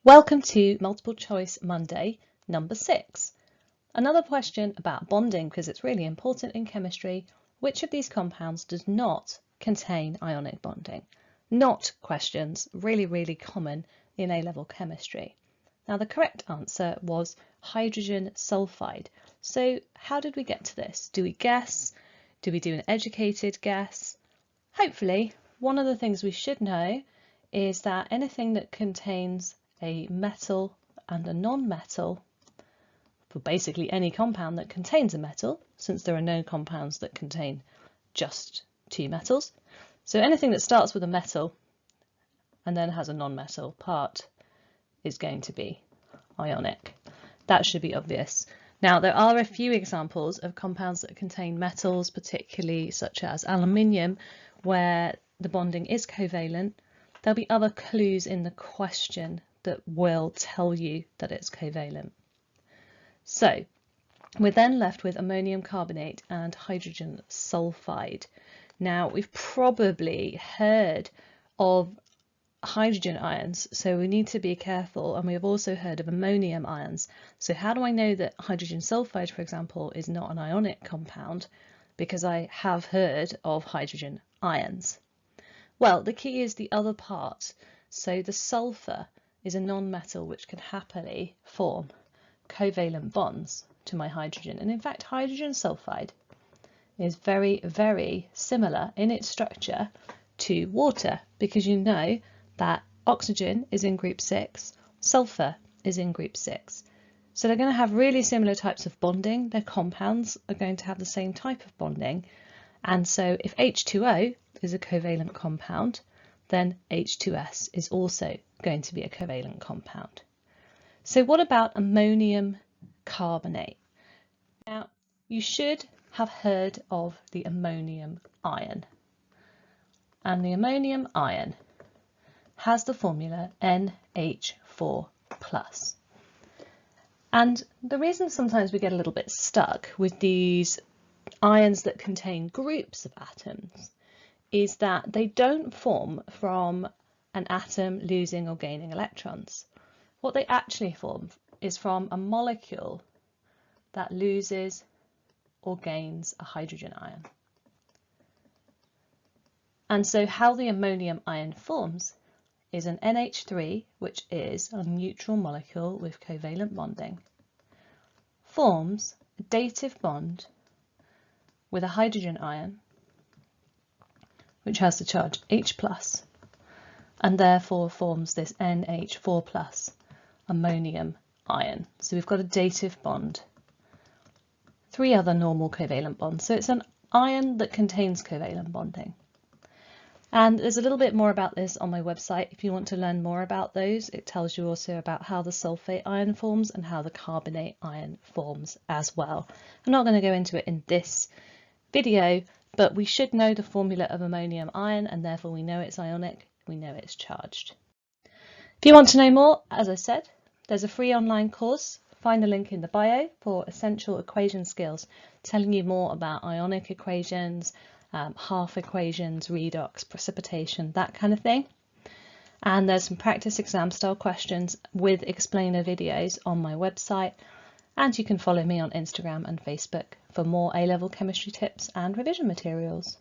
Welcome to Multiple Choice Monday, number 6. Another question about bonding, because it's really important in chemistry. Which of these compounds does not contain ionic bonding? Not questions, really common in A-level chemistry. Now the correct answer was hydrogen sulfide. So how did we get to this? Do we guess? Do we do an educated guess? Hopefully, one of the things we should know is that anything that contains a metal and a non-metal, for basically any compound that contains a metal, since there are no compounds that contain just two metals. So anything that starts with a metal and then has a non-metal part is going to be ionic. That should be obvious. Now there are a few examples of compounds that contain metals, particularly such as aluminium, where the bonding is covalent. There'll be other clues in the question that will tell you that it's covalent. So we're then left with ammonium carbonate and hydrogen sulfide. Now we've probably heard of hydrogen ions, so we need to be careful, and we have also heard of ammonium ions. So how do I know that hydrogen sulfide, for example, is not an ionic compound? Because I have heard of hydrogen ions. Well, the key is the other part. So the sulfur is a non-metal which can happily form covalent bonds to my hydrogen. And in fact, hydrogen sulfide is very similar in its structure to water, because you know that oxygen is in group 6, sulfur is in group 6. So they're going to have really similar types of bonding. Their compounds are going to have the same type of bonding. And so if H2O is a covalent compound, then H2S is also going to be a covalent compound. So what about ammonium carbonate? Now, you should have heard of the ammonium ion. And the ammonium ion has the formula NH4+. And the reason sometimes we get a little bit stuck with these ions that contain groups of atoms is that they don't form from an atom losing or gaining electrons. What they actually form is from a molecule that loses or gains a hydrogen ion. And so how the ammonium ion forms is an NH3, which is a neutral molecule with covalent bonding, forms a dative bond with a hydrogen ion, which has the charge H+, and therefore forms this NH4+ ammonium ion. So we've got a dative bond, 3 other normal covalent bonds. So it's an ion that contains covalent bonding. And there's a little bit more about this on my website. If you want to learn more about those, it tells you also about how the sulfate ion forms and how the carbonate ion forms as well. I'm not going to go into it in this video, but we should know the formula of ammonium ion, and therefore we know it's ionic, we know it's charged. If you want to know more, as I said, there's a free online course. Find the link in the bio for essential equation skills, telling you more about ionic equations, half equations, redox, precipitation, that kind of thing. And there's some practice exam style questions with explainer videos on my website. And you can follow me on Instagram and Facebook for more A-level chemistry tips and revision materials.